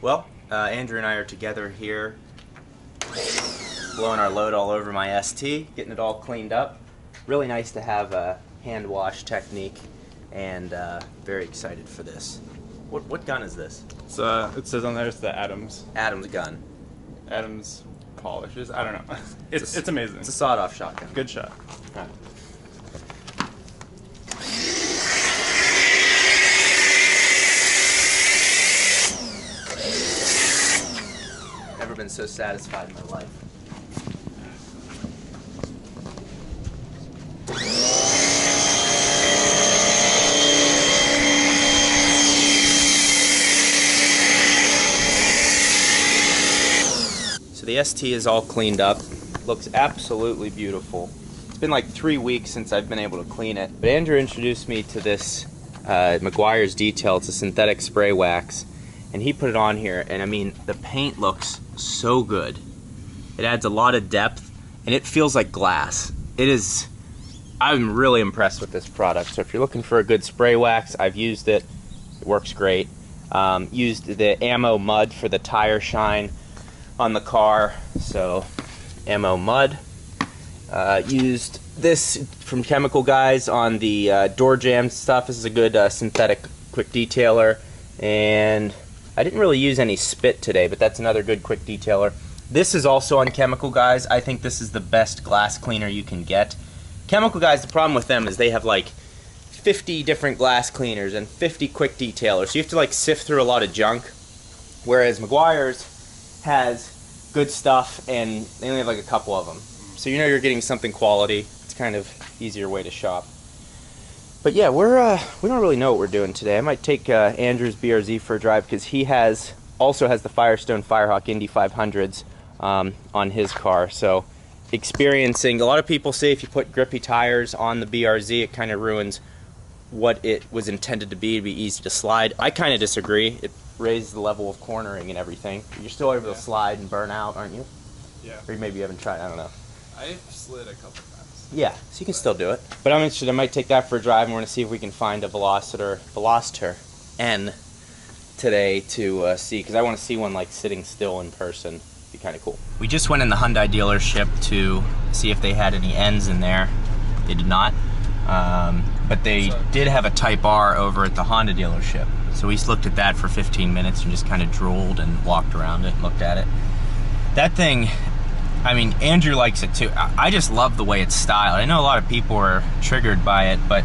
Well, Andrew and I are together here, blowing our load all over my ST, getting it all cleaned up. Really nice to have a hand wash technique, and very excited for this. What gun is this? It says on there it's the Adams. Adams gun. Adams polishes. I don't know. It's amazing. It's a sawed-off shotgun. Good shot. All right. Never been so satisfied in my life. So the ST is all cleaned up. Looks absolutely beautiful. It's been like 3 weeks since I've been able to clean it. But Andrew introduced me to this Meguiar's Detail. It's a synthetic spray wax. And he put it on here, and I mean, the paint looks so good. It adds a lot of depth, and it feels like glass. I'm really impressed with this product. So if you're looking for a good spray wax, I've used it. It works great. Used the Ammo Mud for the tire shine on the car. So, Ammo Mud. Used this from Chemical Guys on the door jam stuff. This is a good synthetic quick detailer. And I didn't really use any spit today, but that's another good quick detailer. This is also on Chemical Guys. I think this is the best glass cleaner you can get. Chemical Guys, the problem with them is they have like 50 different glass cleaners and 50 quick detailers. So you have to like sift through a lot of junk. Whereas Meguiar's has good stuff and they only have like a couple of them. So you know you're getting something quality. It's kind of easier way to shop. But yeah, we don't really know what we're doing today. I might take Andrew's BRZ for a drive because he also has the Firestone Firehawk Indy 500s on his car. So experiencing, a lot of people say if you put grippy tires on the BRZ, it kind of ruins what it was intended to be easy to slide. I kind of disagree. It raises the level of cornering and everything. You're still able to slide and burn out, aren't you? Yeah. Or maybe you haven't tried, I don't know. I've slid a couple times. Yeah, so you can still do it. But I'm interested, I might take that for a drive and we're going to see if we can find a Veloster N today to see, because I want to see one like sitting still in person. It'd be kind of cool. We just went in the Hyundai dealership to see if they had any N's in there. They did not. But they did have a Type R over at the Honda dealership. So we just looked at that for 15 minutes and just kind of drooled and walked around it and looked at it. That thing, I mean, Andrew likes it too. I just love the way it's styled. I know a lot of people are triggered by it, but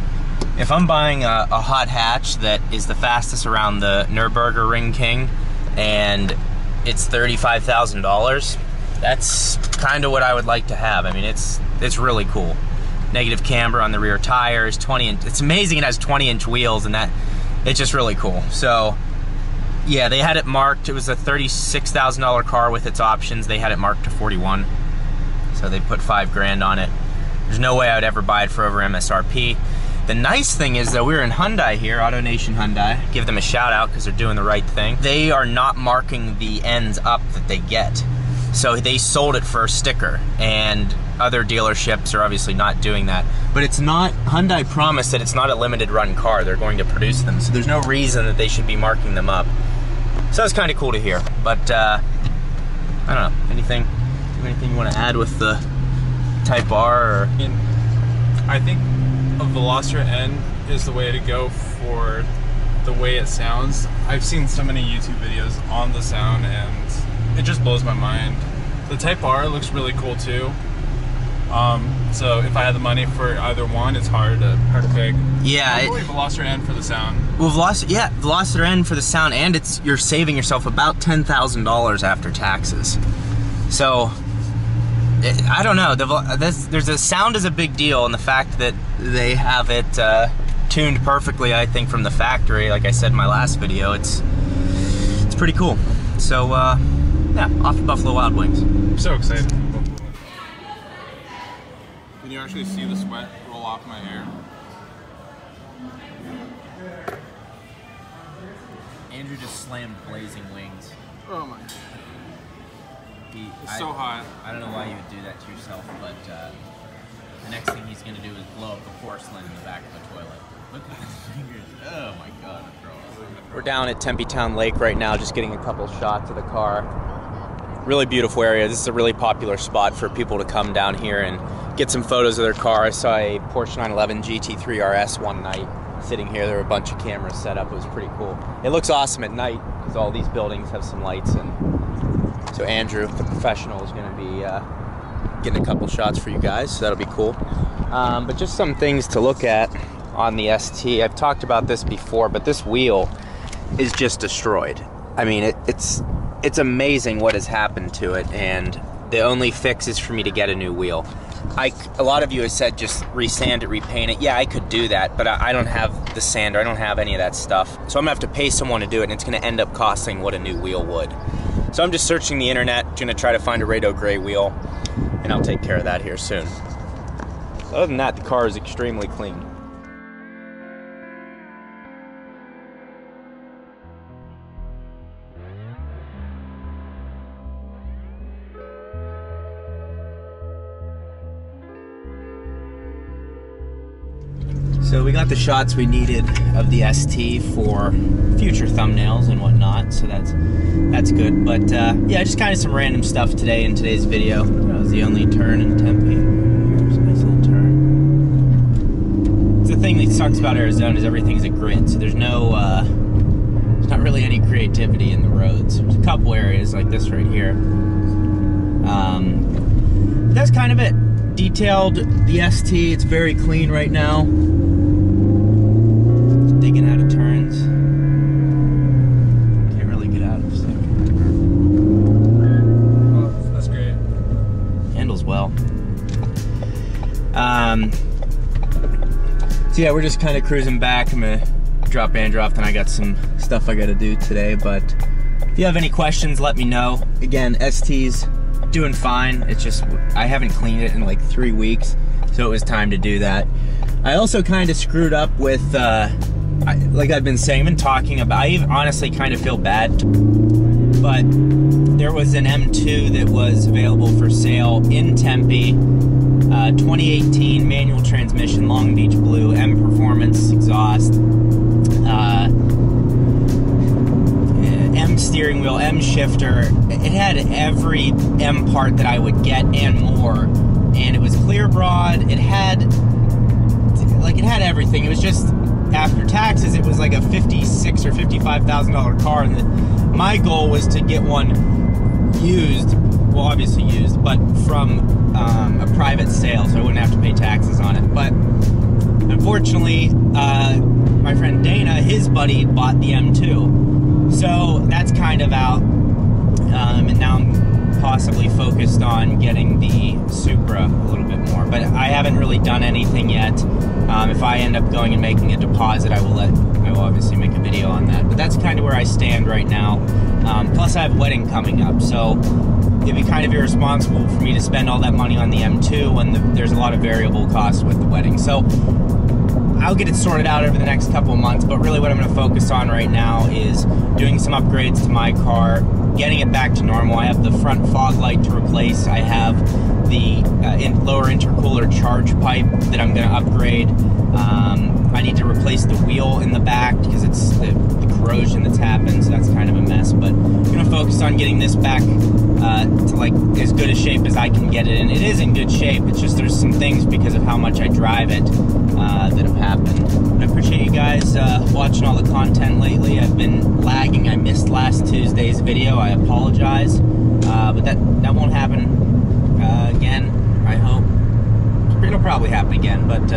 if I'm buying a hot hatch that is the fastest around the Nürburgring Ring King and it's $35,000, that's kind of what I would like to have. I mean, it's really cool. Negative camber on the rear tires, 20-inch. It's amazing it has 20-inch wheels, and that it's just really cool. So yeah, they had it marked. It was a $36,000 car with its options. They had it marked to 41, so they put $5 grand on it. There's no way I would ever buy it for over MSRP. The nice thing is that we're in Hyundai here, AutoNation Hyundai. Give them a shout out because they're doing the right thing. They are not marking the ends up that they get. So they sold it for a sticker, and other dealerships are obviously not doing that. But it's not, Hyundai promised that it's not a limited run car. They're going to produce them, so there's no reason that they should be marking them up. So that's kind of cool to hear. But I don't know, anything you want to add with the Type R? Or? I think a Veloster N is the way to go for the way it sounds. I've seen so many YouTube videos on the sound and it just blows my mind. The Type R looks really cool too. So if I had the money for either one, it's hard to pick. Yeah, probably Veloster N for the sound. Well, Veloster N for the sound, and you're saving yourself about $10,000 after taxes. So I don't know. There's a sound is a big deal, and the fact that they have it tuned perfectly, I think, from the factory. Like I said in my last video, it's pretty cool. So yeah, off to Buffalo Wild Wings. I'm so excited. Can you actually see the sweat roll off my hair? Andrew just slammed Blazing Wings. Oh my. It's so hot. I don't know why you would do that to yourself, but the next thing he's going to do is blow up the porcelain in the back of the toilet. Look at his fingers. Oh my god, I'm throwing up. We're down at Tempe Town Lake right now, just getting a couple shots of the car. Really beautiful area. This is a really popular spot for people to come down here and get some photos of their car. I saw a Porsche 911 GT3 RS one night sitting here. There were a bunch of cameras set up. It was pretty cool. It looks awesome at night because all these buildings have some lights, and so Andrew, the professional, is going to be getting a couple shots for you guys, so that'll be cool. But just some things to look at on the ST. I've talked about this before, but this wheel is just destroyed. I mean, it's amazing what has happened to it, and the only fix is for me to get a new wheel. A lot of you have said just resand it, repaint it. Yeah, I could do that, but I don't have the sander. I don't have any of that stuff. So I'm gonna have to pay someone to do it, and it's gonna end up costing what a new wheel would. So I'm just searching the internet, gonna try to find a Rado gray wheel, and I'll take care of that here soon. Other than that, the car is extremely clean. So we got the shots we needed of the ST for future thumbnails and whatnot, so that's good. But yeah, just kind of some random stuff today in today's video. That was the only turn in Tempe. Here's a nice little turn. The thing that sucks about Arizona is everything's a grid, so there's not really any creativity in the roads. There's a couple areas like this right here. That's kind of it. Detailed the ST. It's very clean right now. Digging out of turns. Can't really get out of a second. Oh, that's great. Handles well. So yeah, we're just kind of cruising back. I'm gonna drop Andrew off, then I got some stuff I gotta do today. But if you have any questions, let me know. Again, ST's doing fine. It's just I haven't cleaned it in like 3 weeks, so it was time to do that. I also kind of screwed up with like I've been saying, been talking about, I honestly kind of feel bad, but there was an M2 that was available for sale in Tempe, 2018 manual transmission, Long Beach blue, M Performance exhaust, M steering wheel, M shifter. It had every M part that I would get and more, and it was clear broad. It had everything. It was just, after taxes, it was like a $56,000 or $55,000 car, and my goal was to get one used, well, obviously used, but from a private sale, so I wouldn't have to pay taxes on it. But unfortunately, my friend Dana, his buddy, bought the M2, so that's kind of out, and now I'm possibly focused on getting the Supra a little bit more, but I haven't really done anything yet. If I end up going and making a deposit, I will obviously make a video on that. But that's kind of where I stand right now. Plus I have a wedding coming up, so it'd be kind of irresponsible for me to spend all that money on the M2 when there's a lot of variable costs with the wedding. So I'll get it sorted out over the next couple of months, but really what I'm going to focus on right now is doing some upgrades to my car, getting it back to normal. I have the front fog light to replace. I have the lower intercooler charge pipe that I'm going to upgrade. I need to replace the wheel in the back because it's the corrosion that's happened, so that's kind of a mess. But I'm going to focus on getting this back to like as good a shape as I can get it in. It is in good shape. It's just there's some things because of how much I drive it that have happened. I appreciate you guys watching all the content lately. I've been lagging. I missed last Tuesday's video. I apologize, but that won't happen again, I hope. It'll probably happen again, but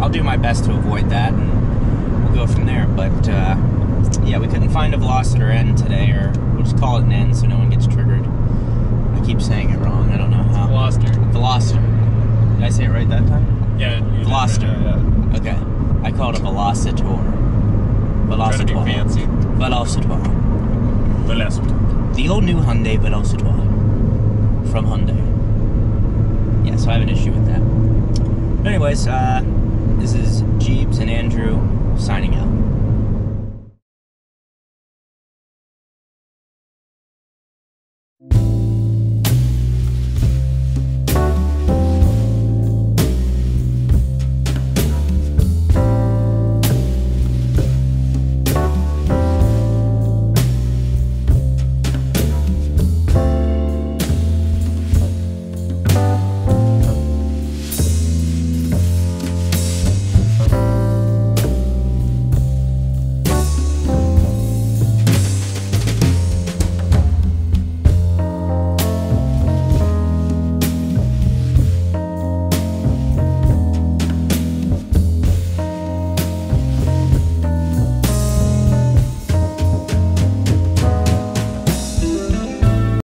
I'll do my best to avoid that, and we'll go from there. But yeah, we couldn't find a Velociter N today, or we'll just call it an N so no one gets triggered. I keep saying it wrong. I don't know how. Velociter. Did I say it right that time? Yeah. Velociter. Yeah. Okay. I called it a Velocitor. Try to be fancy. Velocitor. The all new Hyundai Velocitor from Hyundai. Yeah, so I have an issue with that. But anyways, this is Jeebs and Andrew signing out.